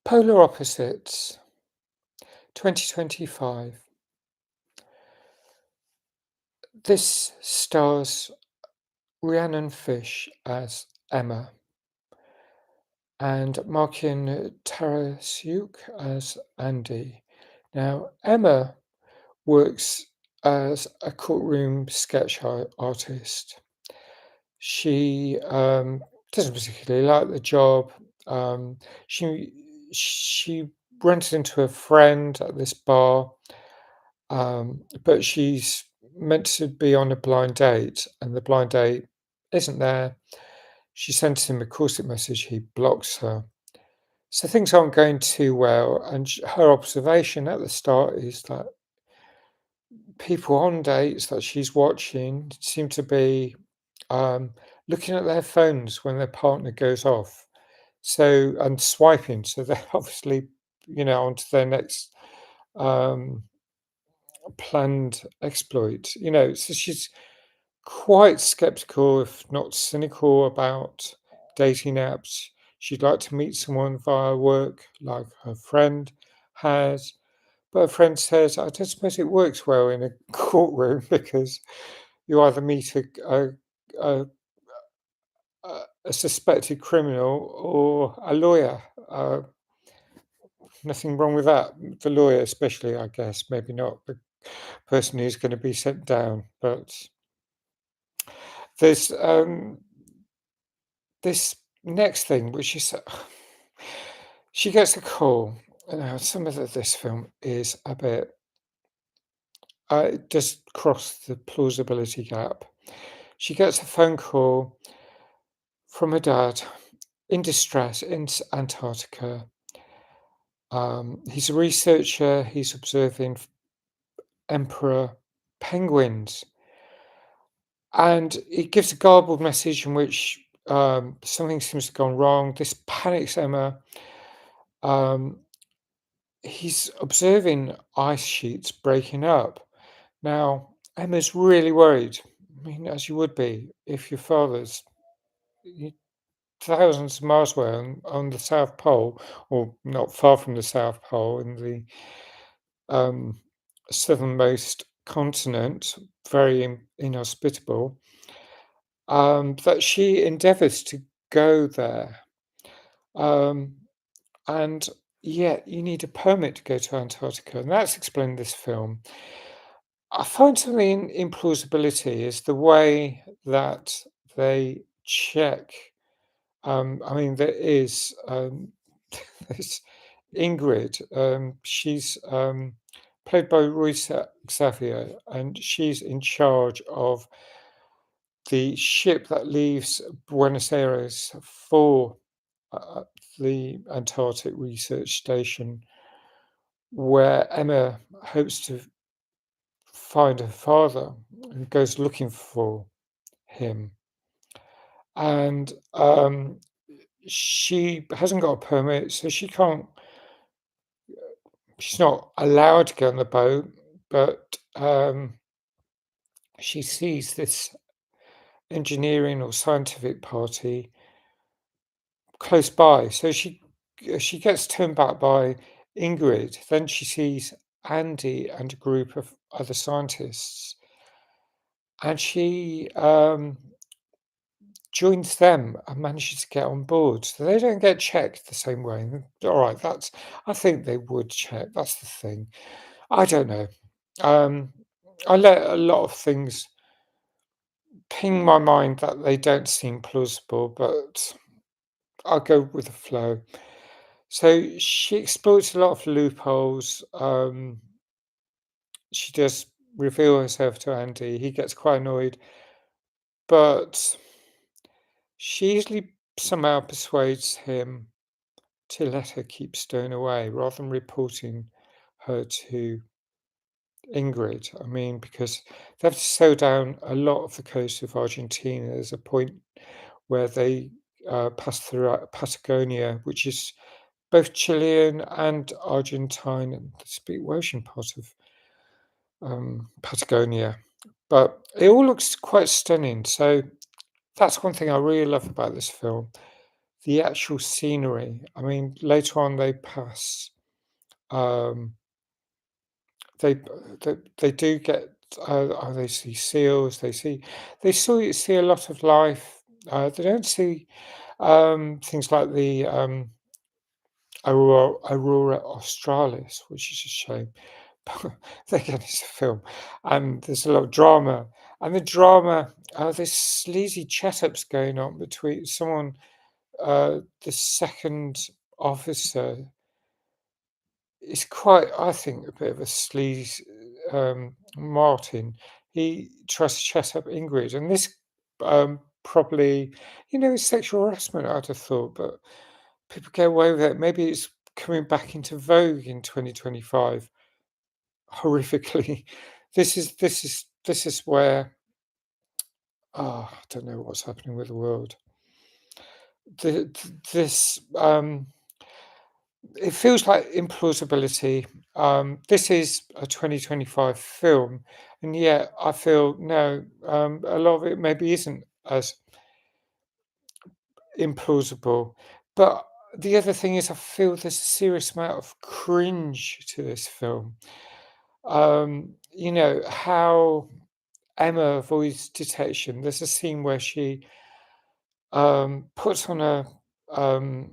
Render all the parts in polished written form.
Polar Opposites, 2025. This stars Rhiannon Fish as Emma and Markin Tarasiuk as Andy. Now, Emma works as a courtroom sketch artist. She doesn't particularly like the job. Um, she she runs into a friend at this bar, but she's meant to be on a blind date, and the blind date isn't there. She sends him a corset message. He blocks her. So things aren't going too well, and her observation at the start is that people on dates that she's watching seem to be um, looking at their phones when their partner goes off. So and swiping, so they're obviously, on to their next um, planned exploit. So she's quite skeptical, if not cynical, about dating apps. She'd like to meet someone via work, like her friend has. But her friend says, I don't suppose it works well in a courtroom because you either meet a, a suspected criminal or a lawyer. Nothing wrong with that. The lawyer, especially, I guess, maybe not the person who's going to be sent down. But there's this next thing, which is she gets a call. Now, some of this film is a bit, it does cross the plausibility gap. She gets a phone call from her dad in distress in Antarctica. He's a researcher, he's observing emperor penguins, and it gives a garbled message in which something seems to have gone wrong. This panics Emma. Um, he's observing ice sheets breaking up. Now, Emma's really worried. I mean, as you would be if your father's y- thousands of miles away on the South Pole, or not far from the South Pole, in the um, southernmost continent, very inhospitable, that she endeavours to go there. Um, and yet, you need a permit to go to Antarctica, and that's explained in this film. I find something implausibility is the way that they check. I mean, there is there's Ingrid. She's played by Ruisa Xavier, and she's in charge of the ship that leaves Buenos Aires for uh, the Antarctic Research Station, where Emma hopes to find her father, who goes looking for him. And she hasn't got a permit, so she's not allowed to go on the boat, but she sees this engineering or scientific party close by. So she gets turned back by Ingrid. Then she sees Andy and a group of other scientists, and she joins them and manages to get on board. So they don't get checked the same way. All right, I think they would check. That's the thing. I don't know. Um, I let a lot of things ping my mind that they don't seem plausible, but I'll go with the flow. So she exploits a lot of loopholes. She does reveal herself to Andy. He gets quite annoyed, but she usually somehow persuades him to let her keep stowing away rather than reporting her to Ingrid. I mean, because they have to sail down a lot of the coast of Argentina. There's a point where they pass through Patagonia, which is both Chilean and Argentine, and they speak Welsh in part of Patagonia. But it all looks quite stunning. So that's one thing I really love about this film. the actual scenery. I mean, later on they pass, um, they they do get, they see seals, they see a lot of life. They don't see things like the Aurora australis, which is a shame. But then again, it's a film, and there's a lot of drama. And the drama, there's sleazy chat-ups going on between someone, the second officer is quite, I think, a bit of a sleaze. Martin, he tries to chat up Ingrid, and this probably, is sexual harassment, I'd have thought, but people get away with it. Maybe it's coming back into vogue in 2025. Horrifically, this is where, I don't know what's happening with the world. This it feels like implausibility. This is a 2025 film, and yet I feel no, a lot of it maybe isn't as implausible. But the other thing is, I feel there's a serious amount of cringe to this film. How Emma avoids detection. There's a scene where she puts on um,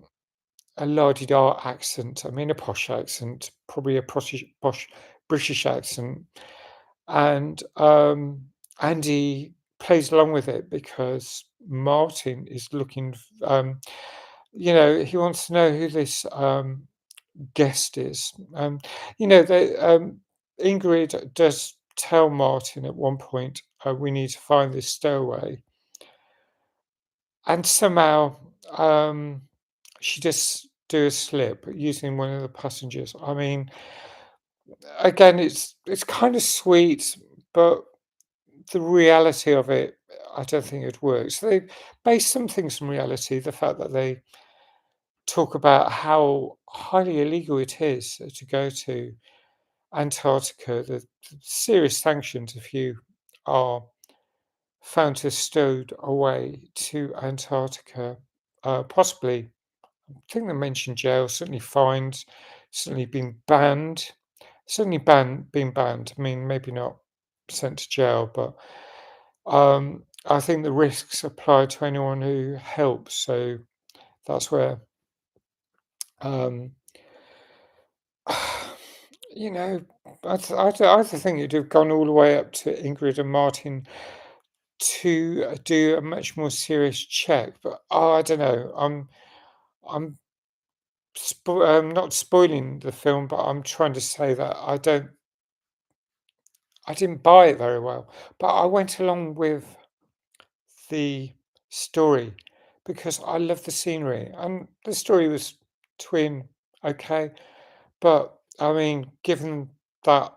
a la-di-da accent. I mean, a posh accent, probably a posh British accent, and Andy plays along with it because Martin is looking. He wants to know who this guest is. Ingrid does tell Martin at one point, "We need to find this stowaway," and somehow um, she just do a slip using one of the passengers. I mean, again, it's kind of sweet, but the reality of it, I don't think it works. They base some things on reality. The fact that they talk about how highly illegal it is to go to Antarctica, the serious sanctions if you are found to have stowed away to Antarctica, possibly. I think they mentioned jail, certainly fines, certainly been banned, certainly been banned. I mean, maybe not sent to jail, but I think the risks apply to anyone who helps. So that's where, um, you know, I think it'd have gone all the way up to Ingrid and Martin to do a much more serious check. But I don't know. I'm not spoiling the film, but I'm trying to say that I didn't buy it very well, but I went along with the story because I love the scenery and the story was twin okay, but I mean, given that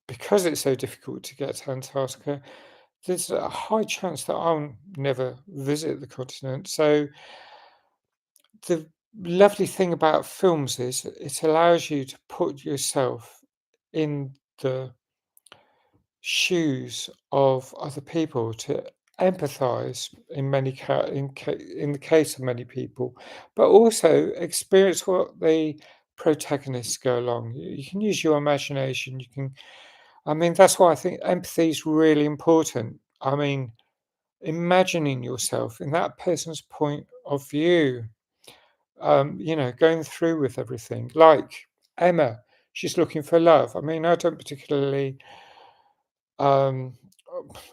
because it's so difficult to get to Antarctica, there's a high chance that I'll never visit the continent. So the lovely thing about films is it allows you to put yourself in the shoes of other people to empathize in in the case of many people, but also experience what the protagonists go along. You can use your imagination. You can. I mean, that's why I think empathy is really important. I mean, imagining yourself in that person's point of view. Going through with everything. Like Emma, she's looking for love. I mean, I don't particularly um,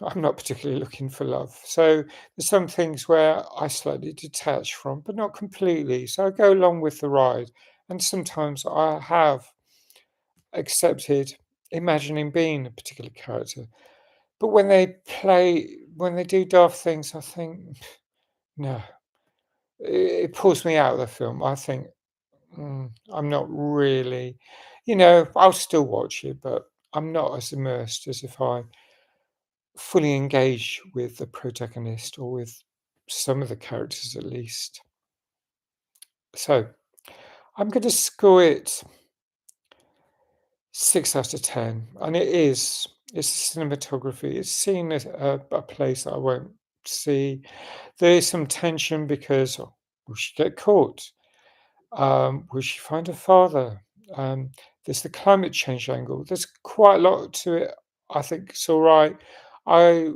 I'm not particularly looking for love. So there's some things where I slightly detach from, but not completely. So I go along with the ride. And sometimes I have accepted imagining being a particular character. But when they do daft things, I think, no, it pulls me out of the film. I think, I'm not really, I'll still watch it, but I'm not as immersed as if I fully engage with the protagonist or with some of the characters at least. So I'm going to score it 6 out of 10, and it's the cinematography. It's seen as a place that I won't see. There is some tension because Will she get caught? Will she find her father? Um, there's the climate change angle. There's quite a lot to it. I think it's all right. I'd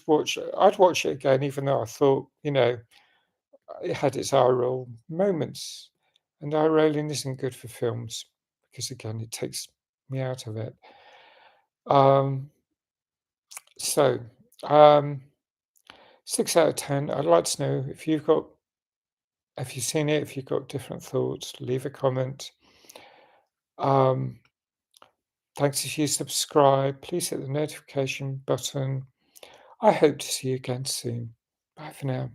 watch it again, even though I thought, it had its eye roll moments. And eye rolling isn't good for films because, again, it takes me out of it. Um, so, um, 6 out of 10. I'd like to know if you've seen it, if you've got different thoughts, leave a comment. Um, Thanks if you subscribe. Please hit the notification button. I hope to see you again soon. Bye for now.